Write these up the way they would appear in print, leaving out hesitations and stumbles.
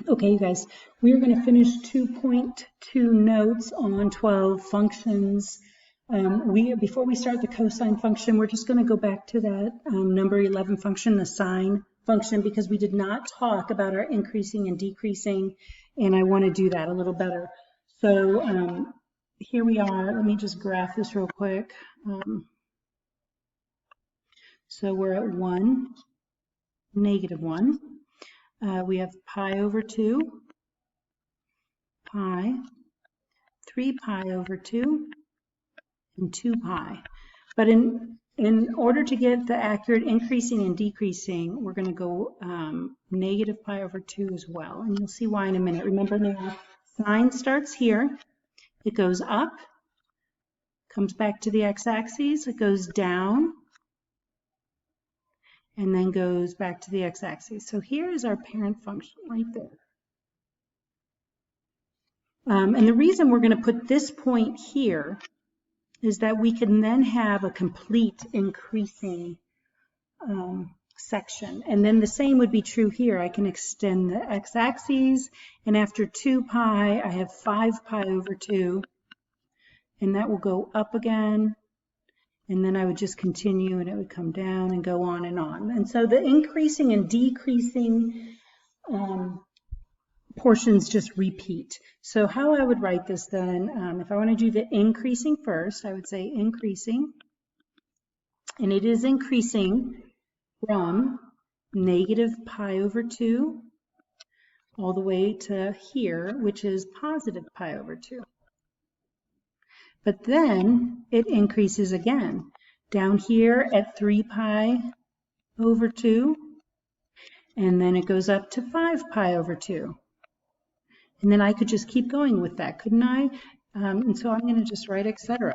Okay, you guys, we're going to finish 2.2 notes on 12 functions. Before we start the cosine function, we're just going to go back to that number 11 function, the sine function, because we did not talk about our increasing and decreasing, and I want to do that a little better. So here we are. Let me just graph this real quick. So we're at 1, -1. We have pi over 2, pi, 3 pi over 2, and 2 pi. But in order to get the accurate increasing and decreasing, we're going to go negative pi over 2 as well. And you'll see why in a minute. Remember now, sine starts here. It goes up, comes back to the x-axis. It goes down, and then goes back to the x-axis. So here is our parent function right there. And the reason we're going to put this point here is that we can then have a complete increasing section. And then the same would be true here. I can extend the x-axis, and after 2 pi, I have 5 pi over 2, and that will go up again, and then I would just continue, and it would come down and go on and on. And so the increasing and decreasing portions just repeat. So how I would write this then, if I want to do the increasing first, I would say increasing, and it is increasing from negative pi over 2 all the way to here, which is positive pi over 2. But then it increases again down here at 3 pi over 2, and then it goes up to 5 pi over 2. And then I could just keep going with that, couldn't I? And so I'm going to just write etc.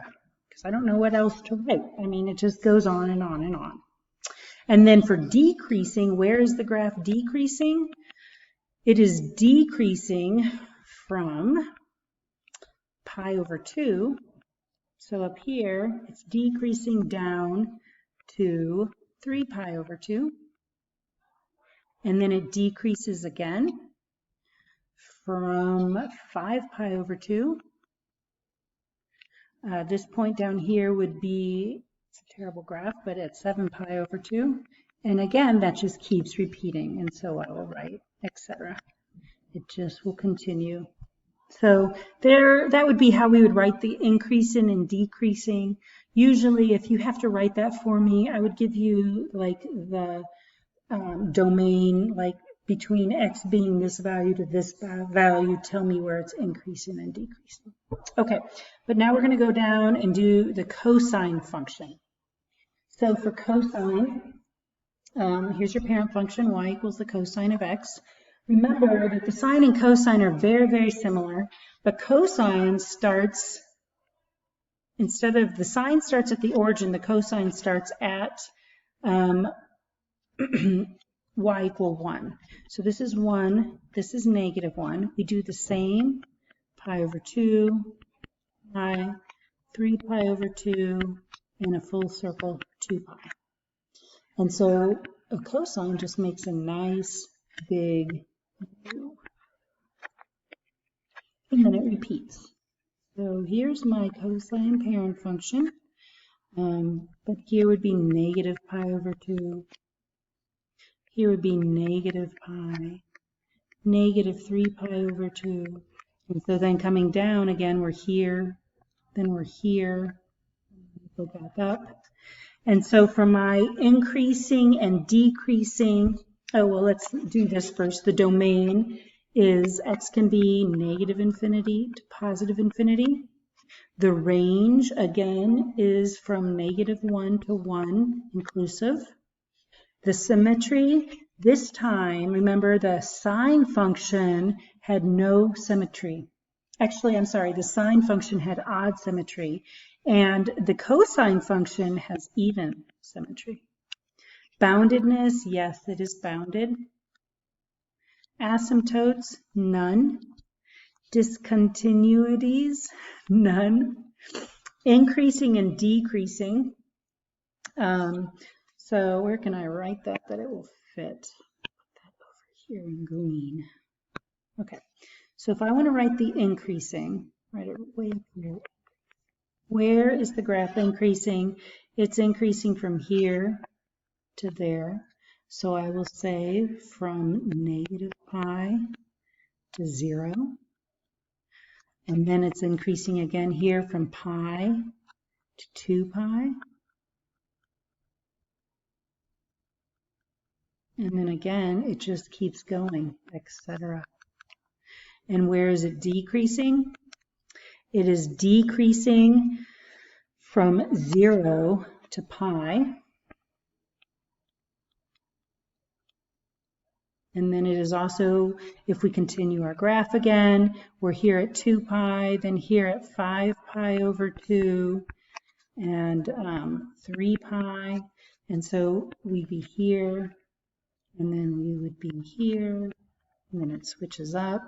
because I don't know what else to write. I mean, it just goes on and on and on. And then for decreasing, where is the graph decreasing? It is decreasing from pi over 2. So up here, it's decreasing down to 3 pi over 2. And then it decreases again from 5 pi over 2. This point down here would be, it's a terrible graph, but at 7 pi over 2. And again, that just keeps repeating. And so I will write, etc. It just will continue. So that would be how we would write the increasing and decreasing. Usually, if you have to write that for me, I would give you like the domain, like between x being this value to this value, tell me where it's increasing and decreasing. Okay, but now we're going to go down and do the cosine function. So for cosine, here's your parent function, y equals the cosine of x. Remember that the sine and cosine are very, very similar, but cosine starts, instead of the sine starts at the origin, the cosine starts at y equal 1. So this is 1, this is -1. We do the same, pi over 2, pi, 3 pi over 2, and a full circle, 2 pi. And so a cosine just makes a nice big U. And then it repeats. So here's my cosine parent function. But here would be negative pi over 2. Here would be negative pi, negative 3 pi over 2. And so then coming down again, we're here, then we're here, go back up. And so for my increasing and decreasing, oh, well, let's do this first. The domain is x can be negative infinity to positive infinity. The range, again, is from -1 to 1 inclusive. The symmetry, this time, remember the sine function had no symmetry. Actually, I'm sorry, the sine function had odd symmetry, and the cosine function has even symmetry. Boundedness, yes, it is bounded. Asymptotes, none. Discontinuities, none. Increasing and decreasing. So where can I write that it will fit? Put that over here in green. Okay, so if I want to write the increasing, write it way up here. Where is the graph increasing? It's increasing from here to there. So I will say from negative pi to 0. And then it's increasing again here from pi to 2 pi. And then again, it just keeps going, etc. And where is it decreasing? It is decreasing from 0 to pi. And then it is also, if we continue our graph again, we're here at 2 pi, then here at 5 pi over 2, and 3 pi. And so we'd be here, and then we would be here, and then it switches up.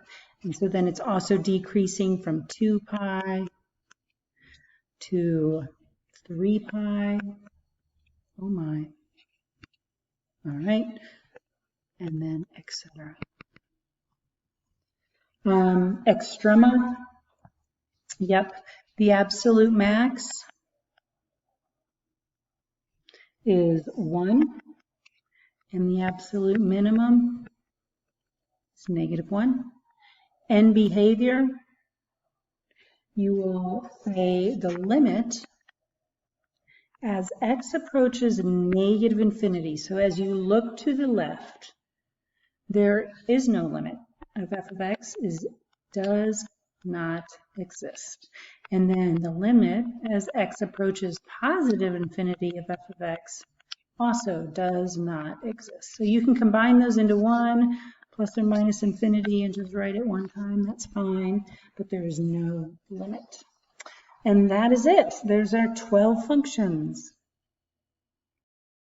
And so then it's also decreasing from 2 pi to 3 pi. Oh my. All right. And then etc. Extrema. Yep. The absolute max is 1, and the absolute minimum is -1. End behavior, you will say the limit as x approaches -infinity. So as you look to the left, there is no limit of f of x does not exist. And then the limit as x approaches positive infinity of f of x also does not exist. So you can combine those into one, plus or minus infinity, and just write it one time, that's fine, but there is no limit. And that is it. There's our 12 functions.